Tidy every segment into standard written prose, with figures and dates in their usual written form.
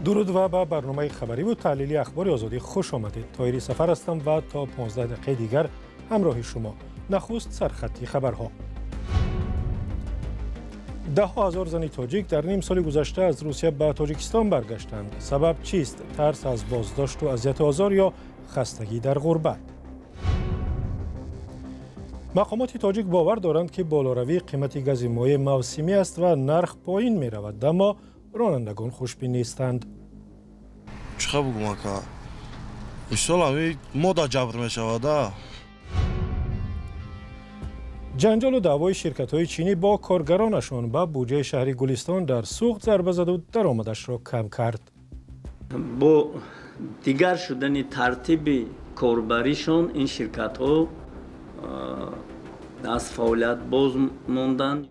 درود و به برنامه خبری و تحلیلی اخبار آزادی خوش آمدید. طاهری سفر هستم و تا 15 دقیقه دیگر همراه شما. نخست سرخطی خبرها. ده هزار زن تاجیک در نیم سال گذشته از روسیه به تاجیکستان برگشتند. سبب چیست؟ ترس از بازداشت و اذیت آزار یا خستگی در غربت؟ مقامات تاجیک باور دارند که بالاروی قیمت گاز مایع موسمی است و نرخ پایین می رود، اما رانندگان خوشبین نیستند. چه بگم که اشتالامی مودا جبر می شود. جنجال و دعوای شرکت‌های چینی با کارگرانشان به بودجه شهری گلستان در سوخت ضربه زد و درآمدش را کم کرد. با دیگر شدن ترتیب کاربریشان این شرکت‌ها از فعالیت باز ماندند.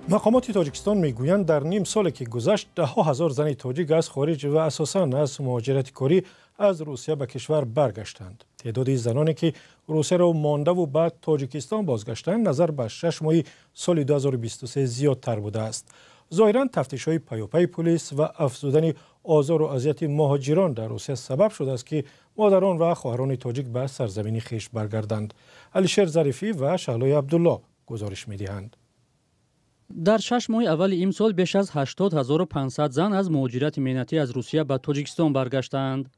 مقامات تاجیکستان میگویند در نیم سالی که گذشت ده هزار زن تاجیک از خارج و اساساً از مهاجرت کاری از روسیه به کشور برگشتند. تعداد زنانی که روسیه را مانده و بعد تاجیکستان بازگشتند نظر به 6 ماه سال 2023 زیادتر بوده است. ظاهراً تفتیش‌های پیاپی پلیس و افزودن آزار و اذیت مهاجران در روسیه سبب شده است که مادران و خواهران تاجیک به سرزمین خویش برگردند. علیشیر ظریفی و شعلای عبدالله گزارش می‌دهند. در 6 ماه اول امسال بیش از 80500 زن از مهاجرت مهنتی از روسیه به تاجیکستان برگشتند.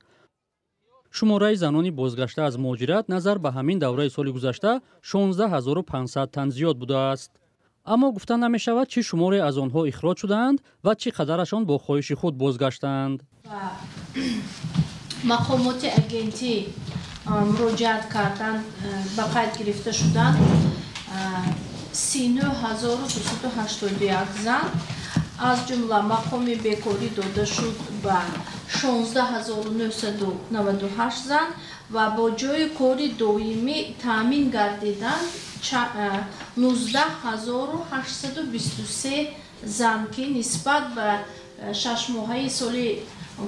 شماره زنانی بازگشته از مهاجرت نظر به همین دوره سال گذشته 16500 تن زیاد بوده است. اما گفتن نمی شود چه شماره از آنها اخراج شدند و چه قدرشان با خواهش خود بازگشتند. مقامات اگنتی مراجعت کردند به قید گرفته شدند 39281 زن، از جمله مقام بیکاری داده شد به 16998 زن و با جای کار دائمی تامین گردیدند 19823 زن که نسبت به 6 ماهه سال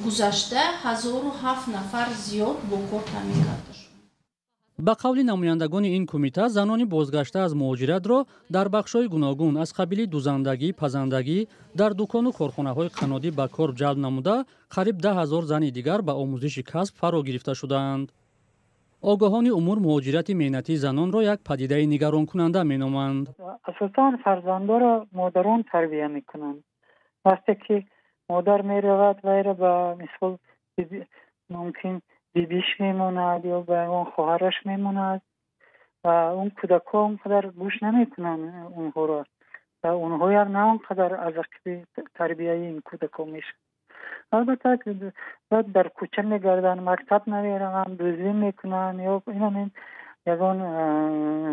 گذشته 1007 نفر زیاد با کار تامین کرده شد. به قول نمایندگان این کمیته، زنان بازگشته از مهاجرت را در بخش‌های گوناگون از قبیل دوزندگی، پزندگی در دکان و کارخانه‌های قنادی به کار جلب نموده، قریب 10,000 زن دیگر به آموزش کسب فرا گرفته شدند. آگاهان امور مهاجرت مهنتی زنان را یک پدیده نگران کننده می‌نامند. اساساً فرزندان را مادران تربیت می‌کنند. وقتی که مادر می‌رود و به مثال ممکن بیبیش میموند یا به اون خواهرش میموند و اون کودک‌ها اونقدر گوش نمیکنن اونها را و اونها هم نه اونقدر از تربیه این کودک‌ها میشه. البته بعد در کوچه میگردن، مکتب نمیرن، دزدی میکنن یا این یگان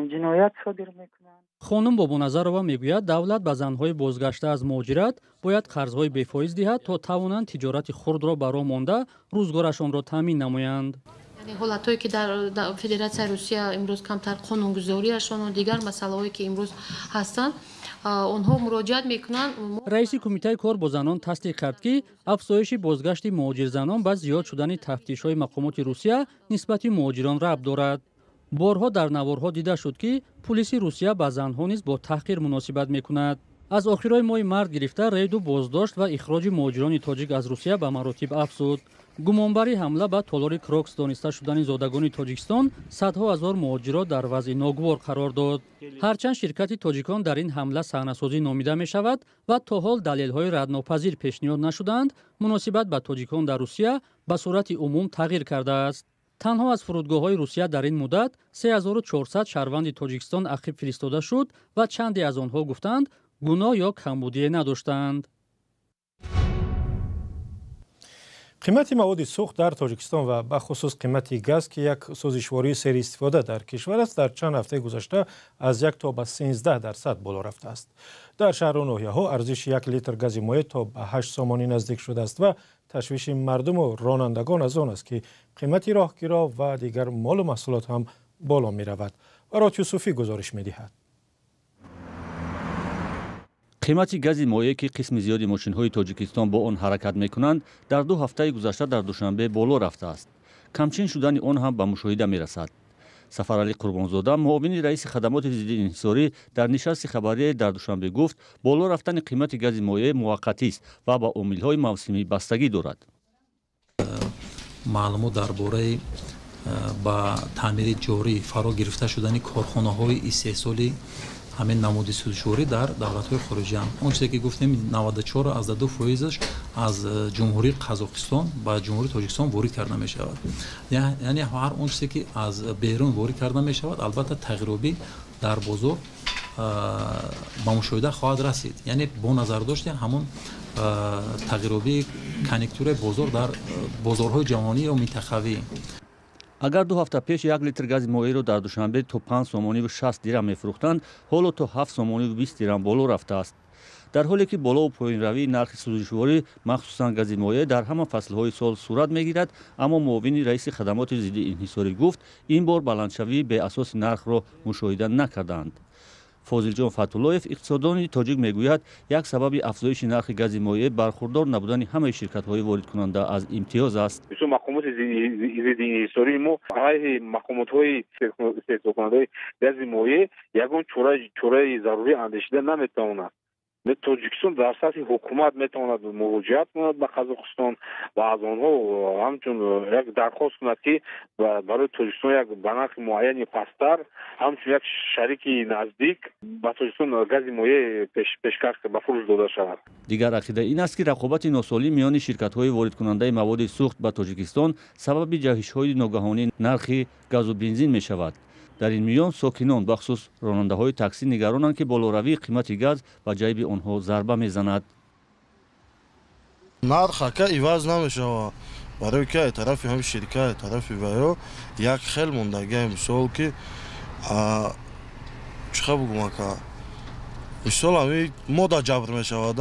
جنایت صادر میکنن. خانم بابونظرова میگوید دولت به زنهای بازگشته از مهاجرت باید قرضهای بی‌فایز دهد تا توانند تجارت خرد را برا مانده روزگارشان را تامین نمایند. یعنی حالتایی که در فدراسیون روسیه امروز کمتر قانونگذاریشان و دیگر مسائلی که امروز هستند آنها مراجعت میکنند. رئیس کمیته کار با زنان تصدیق کرد که افزایش بازگشت مهاجر زنان با زیاد شدن تفتیش‌های مقامات روسیه نسبت مهاجران ربط دارد. بارها در نوارها دیده شد که پلیس روسیه با زنها نیز با تحقیر مناسبت میکند. از آخرای ماه مارس گرفته رید و بازداشت و اخراج مهاجران تاجیک از روسیه به مراتب افزود. گمانبری حمله به تالار کروکس دانسته شدن زادگان تاجیکستان صدها هزار مهاجر را در وضع ناگوار قرار داد. هرچند شرکت تاجیکان در این حمله صحنه‌سازی نامیده می شود و تا حال دلیل‌های ردناپذیر پیشنهاد نشدند، مناسبت به تاجیکان در روسیه به صورت عموم تغییر کرده است. تنها از فرودگاه‌های روسیه در این مدت 3400 شهروند تاجیکستان عقب فرستاده شد و چندی از آنها گفتند گناه یا کمبودی نداشتند. قیمت مواد سوخت در تاجیکستان و به خصوص قیمت گاز که یک سوزشواری سری استفاده در کشور است در چند هفته گذشته از 1 تا به 13% بالا رفته است. در شهر و ناحیه‌ها ارزش 1 لیتر گاز مایع تا به 8 سامانی نزدیک شده است و تشویش مردم و رانندگان از آن است که قیمت راهگیرها و دیگر مال و محصولات هم بالا می رود. برات یوسفی گزارش می دهد. قیمت گاز مایع که قسم زیادی ماشین‌های تاجیکستان با آن حرکت می‌کنند در 2 هفته گذشته در دوشنبه بالا رفته است. کمچین شدن آن هم به مشاهده می‌رسد. سفرعلی قربانزاده معاون رئیس خدمات ضد انحصاری در نشست خبری در دوشنبه گفت بالا رفتن قیمت گاز مایع موقتی است و با عامل‌های موسمی بستگی دارد. معلومات درباره با تعمیر جاری فرا گرفته شدن کارخانه‌های استحصالی همین نمود سودجویی در دولت‌های خارجی هم اونچه که گفتیم 94 از 2% از جمهوری قزاقستان با جمهوری تاجیکستان وارد کرده می شود. یعنی هر اونچه که از بیرون وارد کرده می شود البته تغییراتی در بازار با مشاهده خواهد رسید. یعنی با نظر داشتن همون تغییراتی کنیکتور بازار در بازارهای جهانی و منطقه‌ای. اگر 2 هفته پیش 1 لیتر گاز مایع را در دوشنبه تا 5 سومانی و 60 درم می‌فروختند، حالا تا 7 سومانی و 20 درم بالا رفته است. در حالی که بالا و پایین روی نرخ سوزشواری مخصوصاً گاز مایع در همه فصل‌های سال صورت می‌گیرد، اما معاون رئیس خدمات ضد انحصاری گفت این بار بلندشوی به اساس نرخ را مشاهده نکردند. فاضل فتولویف اقتصاددان تاجیک میگوید یک سبب افزایش نرخ گاز مایع برخوردار نبودن همه شرکت‌های وارد کننده از امتیاز است. مقامات ضد انحصاری ما علیه مقامات‌های استحصال کننده گاز مایع یگان چاره ضروری اندیشیده نمی‌تواند. تاجیکستان در سطح حکومت میتواند مراجعت کند به قزاقستان و از آنها همچون یک درخواست کند که برای تاجیکستان یک بنرخ معینی پستر همچون یک شریک نزدیک به تاجیکستان گاز مایع پیشکش به فروش داده شود. دیگر عقیده این است که رقابت ناسالم میان شرکت‌های وارد کننده مواد سوخت به تاجیکستان سبب جهش‌های ناگهانی نرخ گاز و بنزین می‌شود. در این میان ساکنان بخصوص راننده‌های تاکسی نگرانند که بالوروی قیمت گاز به جیب آنها ضربه میزند. نرخ که عوض نمیشه برای که طرف هم شرکت طرف باید یک خیل موندگی مثال که چخه بگم که مثال همی ماده جبر میشه.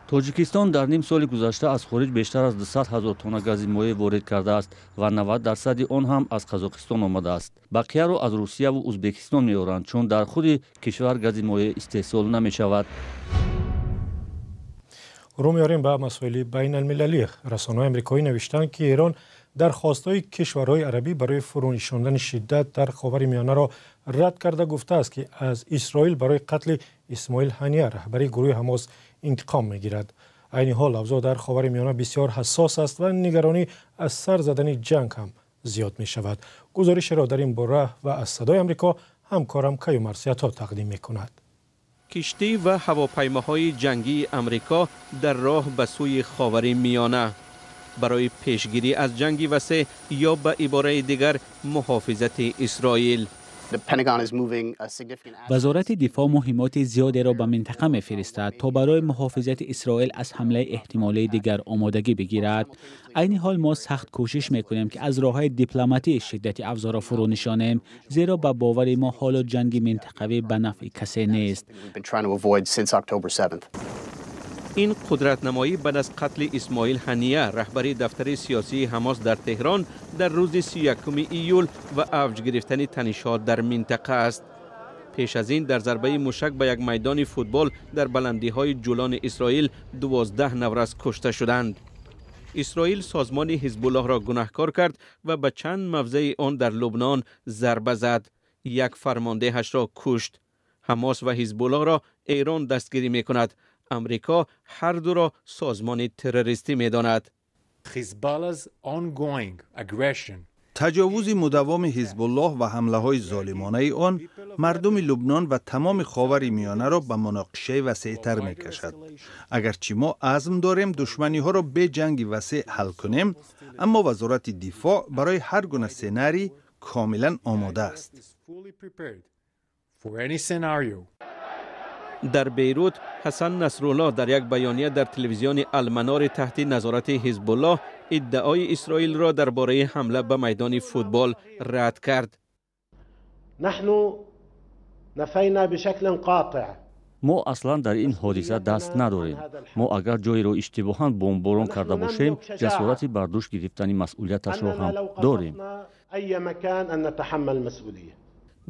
تاجیکستان در نیم سال گذشته از خارج بیشتر از 200,000 تن گاز مایع وارد کرده است و 90% آن هم از قزاقستان آمده است. بقیه را از روسیه و ازبکستان میآورند چون در خود کشور گاز مایع استحصال نمی شود. رو میاریم به مسائل بین المللی. رسانه‌های آمریکایی نوشتند که ایران درخواست‌های کشورهای عربی برای فرونشاندن شدت در خاورمیانه را رد کرده گفته است که از اسرائیل برای قتل اسماعیل هنیه رهبر گروه حماس انتقام میگیرد. عین حال اوضاع در خاورمیانه بسیار حساس است و نگرانی از سر زدن جنگ هم زیاد می شود. گزارش را در این باره و از صدای آمریکا همکارم کیو مرسیتا تقدیم می کند. کشتی و هواپیماهای جنگی آمریکا در راه به سوی خاورمیانه برای پیشگیری از جنگی وسیع یا به عباره دیگر محافظت اسرائیل. وزارت دفاع مهمات زیادی را به منطقه می‌فرستد تا برای محافظت اسرائیل از حمله احتمالی دیگر آمادگی بگیرد. عین حال ما سخت کوشش می‌کنیم که از راه‌های دیپلماتی شدت افزار را فرو نشانیم، زیرا به باور ما حال جنگ منطقوی به نفع کسی نیست. این قدرت نمایی بعد از قتل اسماعیل هنیه رهبر دفتر سیاسی حماس در تهران در روز 31 ایول و اوج گرفتن تنش‌ها در منطقه است. پیش از این در ضربه موشک به یک میدان فوتبال در بلندی‌های جولان اسرائیل 12 نفر کشته شدند. اسرائیل سازمان حزب الله را گناهکار کرد و به چند موضع آن در لبنان ضربه زد. یک فرماندهش را کشت. حماس و حزب الله را ایران دستگیری می‌کند. امریکا هر دو را سازمان تروریستی می‌داند. تجاوز مداوم حزب الله و حمله‌های ظالمانه آن مردم لبنان و تمام خاورمیانه را به مناقشه وسیع‌تر می‌کشد. اگرچه ما عزم داریم دشمنی‌ها را به جنگ وسیع حل کنیم، اما وزارت دفاع برای هر گونه سناریوی کاملا آماده است. در بیروت حسن نصرالله در یک بیانیه در تلویزیون المنار تحت نظارت حزب الله ادعای اسرائیل را درباره حمله به میدان فوتبال رد کرد. نحن نفینا بشکل قاطع. ما اصلا در این حادثه دست نداریم. ما اگر جایی را اشتباهاً بمباران کرده باشیم جسارت بر دوش گرفتن مسئولیتش را هم داریم.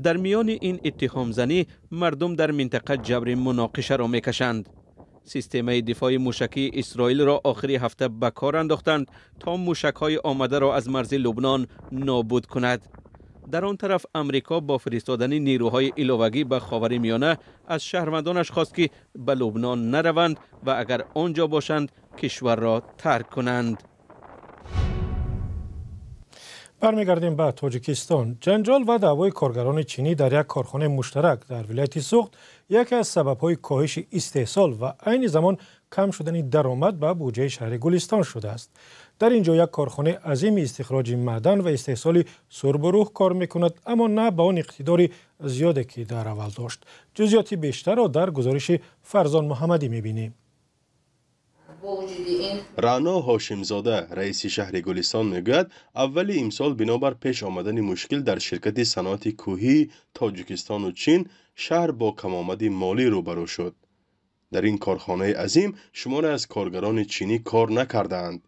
در میان این اتهام زنی مردم در منطقه جبر مناقشه را میکشند. سیستم دفاع موشکی اسرائیل را آخری هفته به کار انداختند تا موشک‌های آمده را از مرز لبنان نابود کند. در آن طرف امریکا با فرستادن نیروهای ایلاوگی به خاورمیانه از شهروندانش خواست که به لبنان نروند و اگر آنجا باشند کشور را ترک کنند. برمیگردیم به تاجیکستان. جنجال و دعوای کارگران چینی در یک کارخانه مشترک در ولایت سوخت یکی از سبب‌های کاهش استحصال و عین زمان کم شدن درآمد به بودجه شهر گلستان شده است. در اینجا یک کارخانه عظیم استخراج معدن و استحصال سربروح کار میکند، اما نه به آن اقتدار زیادی که در اول داشت. جزئیات بیشتر را در گزارش فرزان محمدی میبینیم. رانا هاشمزاده رئیس شهر گلستان میگوید اول امسال بنابر پیش آمدن مشکل در شرکت صنعت کوهی تاجیکستان و چین شهر با کمآمد مالی روبرو شد. در این کارخانه عظیم شماری از کارگران چینی کار نکردند.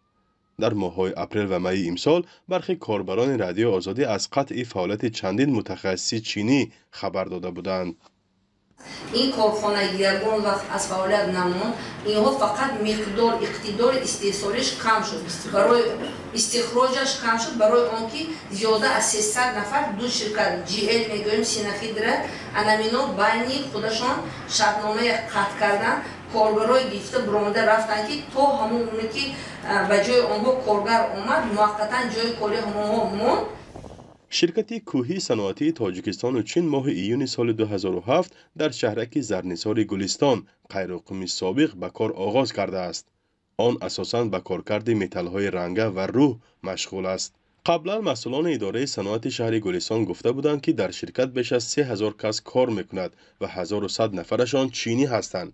در ماه‌های اپریل و می امسال برخی کاربران رادیو آزادی از قطع فعالیت چندین متخصص چینی خبر داده بودند. این کارخانه یگان وقت از فعالیت نموند، اینها فقط مقدار اقتدار استحصالش کم شد، برای استخراجش کم شد، برای آنکه زیاده از 300 نفر دو شرکت GL میگویم سینفیدره انامینا بین خودشان شرطنامه قطع کردن، کارگرای گرفته برآمده رفتن که تا همون اونی که به جای آنها کارگر آمد موقتا جای کاری همونها موند. شرکت کوهی صنعتی تاجیکستان و چین ماه ایون سال 2007 در شهرک زرنثار گلستان قیرقمی سابق به کار آغاز کرده است. آن اساساً به کارکرد متال‌های رنگه و روح مشغول است. قبلا مسئولان اداره صنعت شهر گلستان گفته بودند که در شرکت بیش از 3000 کس کار میکند و 1100 نفرشان چینی هستند.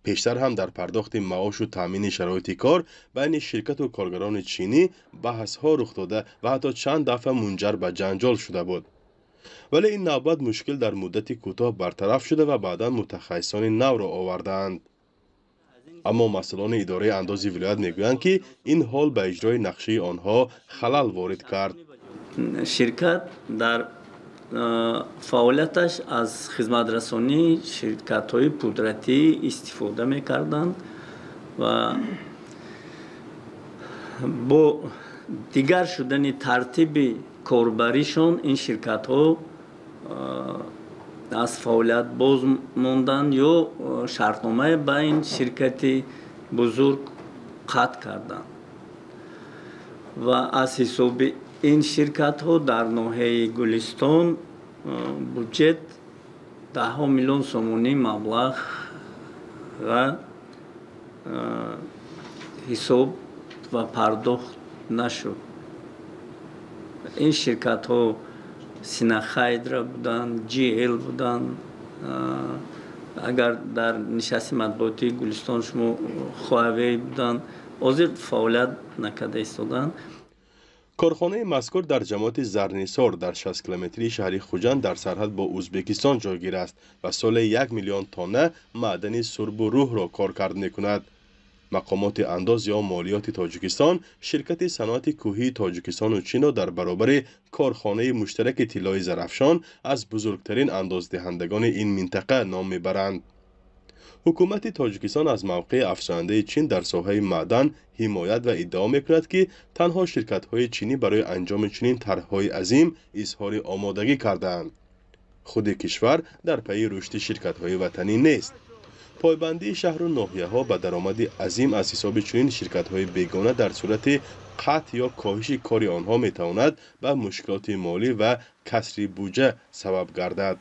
پیشتر هم در پرداخت معاش و تامین شرایط کار بین شرکت و کارگران چینی بحث‌ها رخ داده و حتی چند دفعه منجر به جنجال شده بود. ولی این نوبت مشکل در مدت کوتاه برطرف شده و بعدا متخصصان نو را آوردند. اما مسئولان اداره اندازی ولایت میگویند که این حال به اجرای نقشه آنها خلل وارد کرد. شرکت در فعالیتش از خدمترسانی شرکت‌های قدرتی استفاده می‌کردند و با دیگر شدن ترتیب کاربریشان این شرکت‌ها از فعالیت باز موندند یا شرطنامه با این شرکت بزرگ قطع کردند و از حساب این شرکت ها در ناحیه گلستان بودجه 10 میلیون سومونی مبلغ و حساب و پرداخت نشد. این شرکت ها سینخیدرا بودند، GL بودند. اگر در نشست مطبوعاتی گلستان شما خواهی بودند، حاضر فعالیت نکرده ایستادند. کارخانه مذکور در جماعت زرنثار در 60 کیلومتری شهر خوجند در سرحد با ازبکستان جایگیر است و سال 1 میلیون تانه معدن سرب و روح را کارکرد می‌کند. مقامات انداز یا مالیات تاجیکستان شرکت صنعت کوهی تاجیکستان و چین را در برابر کارخانه مشترک طلای زرافشان از بزرگترین اندازدهندگان این منطقه نام میبرند. حکومت تاجیکستان از موقع افزاینده چین در ساحه معدن حمایت و ادعا میکند که تنها شرکت‌های چینی برای انجام چنین طرح‌های عظیم اظهار آمادگی کرده‌اند. خود کشور در پی رشد شرکت‌های وطنی نیست. پایبندی شهر و ناحیه‌ها به درآمد عظیم از حساب چنین شرکت‌های بیگانه در صورت قطع یا کاهش کار آنها میتواند به مشکلات مالی و کسری بودجه سبب گردد.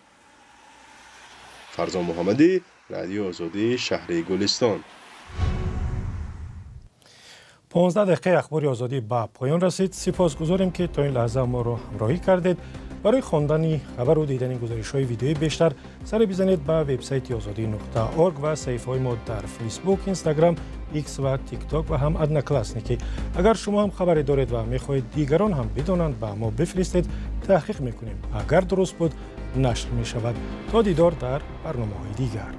فرزان محمدی، رادیو آزادی شهر گلستان. 15 دقیقه اخبار آزادی به پایان رسید. سپاسگزاریم که تا این لحظه ما را همراهی کردید. برای خواندن خبر و دیدن گزارش‌های ویدیویی بیشتر سر بزنید به وبسایت azadi.org و صفحه‌های ما در فیسبوک، اینستاگرام، ایکس و تیک تاک و هم ادنا کلاسنیکی. اگر شما هم خبری دارید و می‌خواهید دیگران هم بدانند به ما بفرستید، تحقیق می‌کنیم. اگر درست بود نشر می‌شود. تا دیدار در برنامه‌های دیگر.